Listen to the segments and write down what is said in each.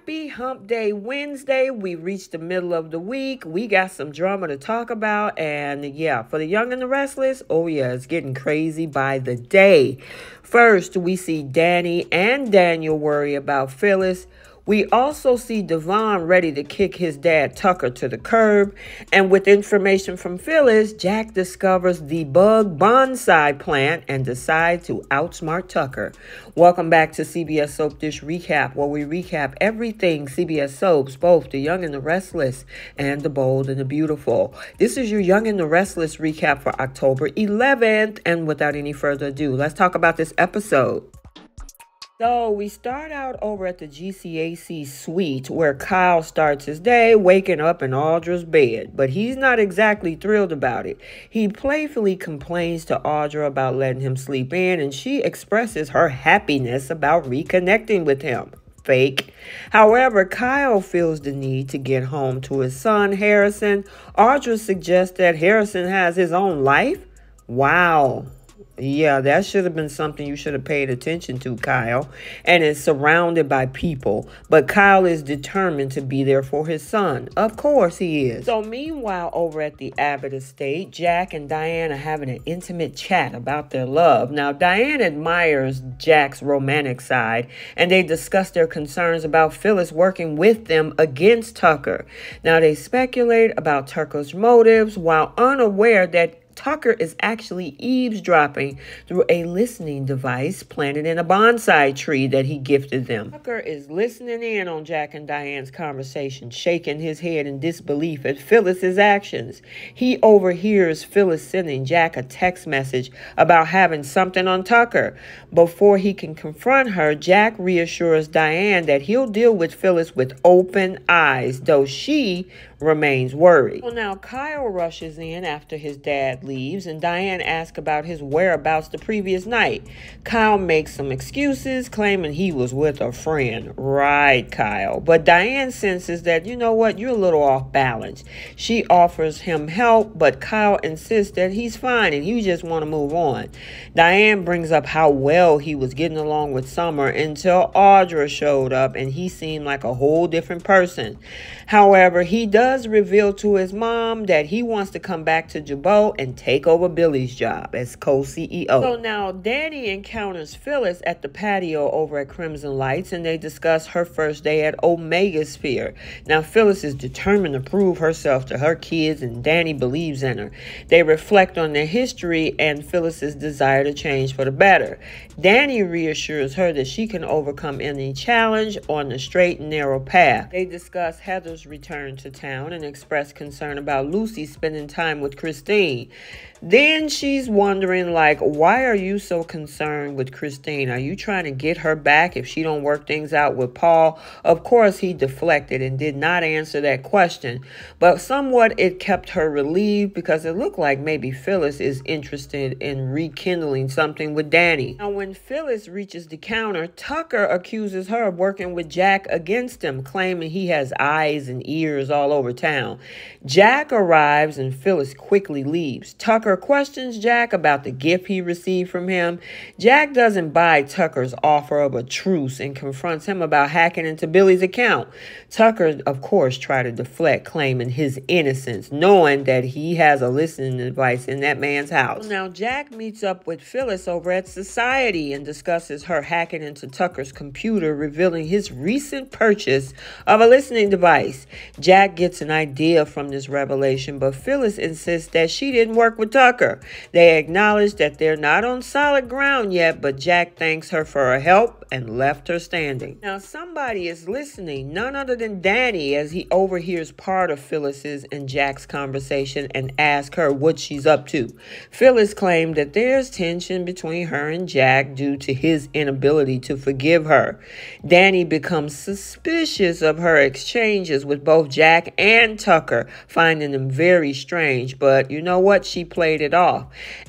Happy Hump Day Wednesday. We reached the middle of the week. We got some drama to talk about. And yeah, for the young and the restless, oh yeah, it's getting crazy by the day. First, we see Danny and Daniel worry about Phyllis. We also see Devon ready to kick his dad Tucker to the curb. And with information from Phyllis, Jack discovers the bug bonsai plant and decides to outsmart Tucker. Welcome back to CBS Soap Dish Recap, where we recap everything CBS Soaps, both The Young and the Restless and The Bold and the Beautiful. This is your Young and the Restless recap for October 11th. And without any further ado, let's talk about this episode. So we start out over at the GCAC suite where Kyle starts his day waking up in Audra's bed, but he's not exactly thrilled about it. He playfully complains to Audra about letting him sleep in, and she expresses her happiness about reconnecting with him. Fake. However, Kyle feels the need to get home to his son, Harrison. Audra suggests that Harrison has his own life. Wow. Yeah, that should have been something you should have paid attention to, Kyle. And is surrounded by people. But Kyle is determined to be there for his son. Of course he is. So meanwhile, over at the Abbott estate, Jack and Diane are having an intimate chat about their love. Now, Diane admires Jack's romantic side, and they discuss their concerns about Phyllis working with them against Tucker. Now, they speculate about Tucker's motives while unaware that Tucker is actually eavesdropping through a listening device planted in a bonsai tree that he gifted them. Tucker is listening in on Jack and Diane's conversation, shaking his head in disbelief at Phyllis's actions. He overhears Phyllis sending Jack a text message about having something on Tucker. Before he can confront her, Jack reassures Diane that he'll deal with Phyllis with open eyes, though she remains worried. So now Kyle rushes in after his dad leaves, and Diane asks about his whereabouts the previous night. Kyle makes some excuses, claiming he was with a friend. Right, Kyle. But Diane senses that, you know what, you're a little off balance. She offers him help, but Kyle insists that he's fine and you just want to move on. Diane brings up how well he was getting along with Summer until Audra showed up and he seemed like a whole different person. However, he does reveal to his mom that he wants to come back to Jabot and take over Billy's job as co-CEO. So now Danny encounters Phyllis at the patio over at Crimson Lights, and they discuss her first day at Omega Sphere. Now Phyllis is determined to prove herself to her kids, and Danny believes in her. They reflect on their history and Phyllis's desire to change for the better. Danny reassures her that she can overcome any challenge on the straight and narrow path. They discuss Heather's return to town and express concern about Lucy spending time with Christine. Then she's wondering, like, why are you so concerned with Christine? Are you trying to get her back if she don't work things out with Paul? Of course, he deflected and did not answer that question. But somewhat it kept her relieved because it looked like maybe Phyllis is interested in rekindling something with Danny. Now, when Phyllis reaches the counter, Tucker accuses her of working with Jack against him, claiming he has eyes and ears all over town. Jack arrives and Phyllis quickly leaves. Tucker questions Jack about the gift he received from him. Jack doesn't buy Tucker's offer of a truce and confronts him about hacking into Billy's account. Tucker, of course, tries to deflect, claiming his innocence, knowing that he has a listening device in that man's house. Now, Jack meets up with Phyllis over at Society and discusses her hacking into Tucker's computer, revealing his recent purchase of a listening device. Jack gets an idea from this revelation, but Phyllis insists that she didn't work with Tucker. They acknowledge that they're not on solid ground yet, but Jack thanks her for her help and left her standing. Now, somebody is listening, none other than Danny, as he overhears part of Phyllis's and Jack's conversation and asks her what she's up to. Phyllis claimed that there's tension between her and Jack due to his inability to forgive her. Danny becomes suspicious of her exchanges with both Jack and Tucker, finding them very strange, but you know what? She played it off.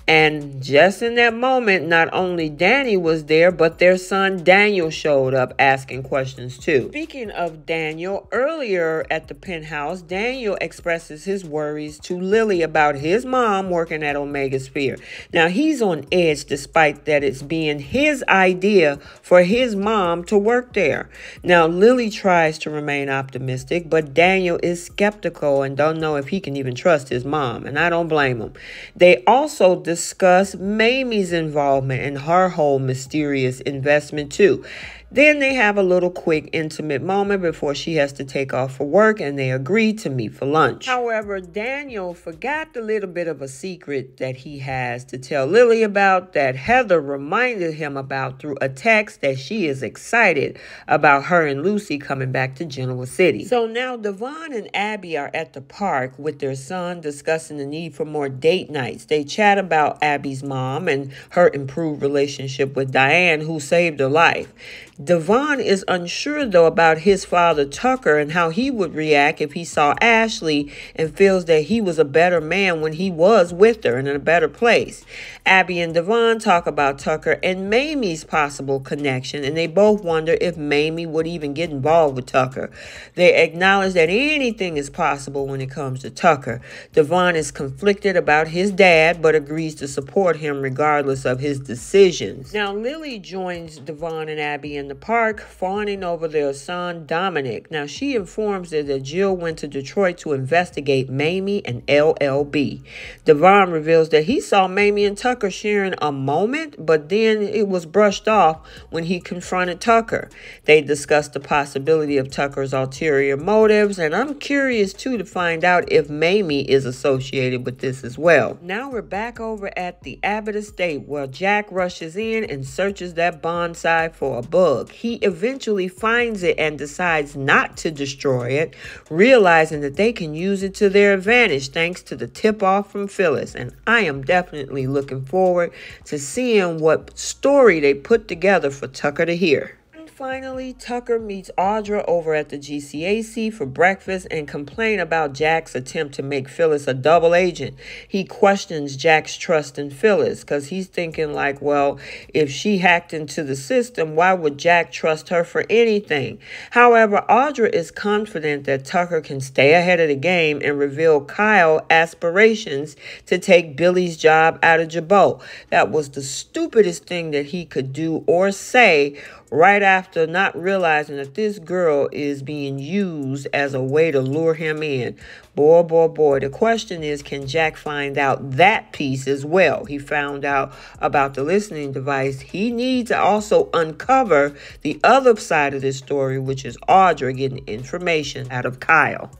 And just in that moment, not only Danny was there, but their son Daniel showed up asking questions too. Speaking of Daniel, earlier at the penthouse, Daniel expresses his worries to Lily about his mom working at Omega Sphere. Now, he's on edge despite that it's being his idea for his mom to work there. Now, Lily tries to remain optimistic, but Daniel is skeptical and don't know if he can even trust his mom, and I don't blame him. They also discuss Mamie's involvement in her whole mysterious investment too. Then they have a little quick intimate moment before she has to take off for work, and they agree to meet for lunch. However, Daniel forgot the little bit of a secret that he has to tell Lily about that Heather reminded him about through a text that she is excited about her and Lucy coming back to Genoa City. So now Devon and Abby are at the park with their son discussing the need for more date nights. They chat about Abby's mom and her improved relationship with Diane, who saved her life. Devon is unsure, though, about his father, Tucker, and how he would react if he saw Ashley and feels that he was a better man when he was with her and in a better place. Abby and Devon talk about Tucker and Mamie's possible connection, and they both wonder if Mamie would even get involved with Tucker. They acknowledge that anything is possible when it comes to Tucker. Devon is conflicted about his dad, but agrees to support him regardless of his decisions. Now, Lily joins Devon and Abby in the park, fawning over their son, Dominic. Now, she informs them that Jill went to Detroit to investigate Mamie and LLB. Devon reveals that he saw Mamie and Tucker sharing a moment, but then it was brushed off when he confronted Tucker. They discussed the possibility of Tucker's ulterior motives, and I'm curious, too, to find out if Mamie is associated with this as well. Now we're back over at the Abbott estate where Jack rushes in and searches that bonsai for a bug. He eventually finds it and decides not to destroy it, realizing that they can use it to their advantage thanks to the tip-off from Phyllis. And I am definitely looking forward to seeing what story they put together for Tucker to hear. Finally, Tucker meets Audra over at the GCAC for breakfast and complains about Jack's attempt to make Phyllis a double agent. He questions Jack's trust in Phyllis because he's thinking like, well, if she hacked into the system, why would Jack trust her for anything? However, Audra is confident that Tucker can stay ahead of the game and reveal Kyle's aspirations to take Billy's job out of Jabot. That was the stupidest thing that he could do or say right after not realizing that this girl is being used as a way to lure him in. Boy, boy, boy. The question is, can Jack find out that piece as well? He found out about the listening device. He needs to also uncover the other side of this story, which is Audra getting information out of Kyle.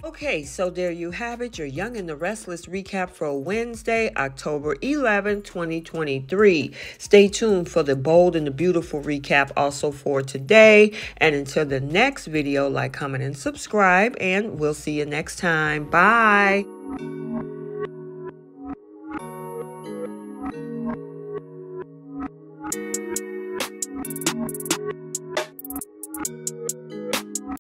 Okay, so there you have it, your Young and the Restless recap for Wednesday, October 11, 2023. Stay tuned for the Bold and the Beautiful recap also for today. And until the next video, like, comment, and subscribe, and we'll see you next time. Bye.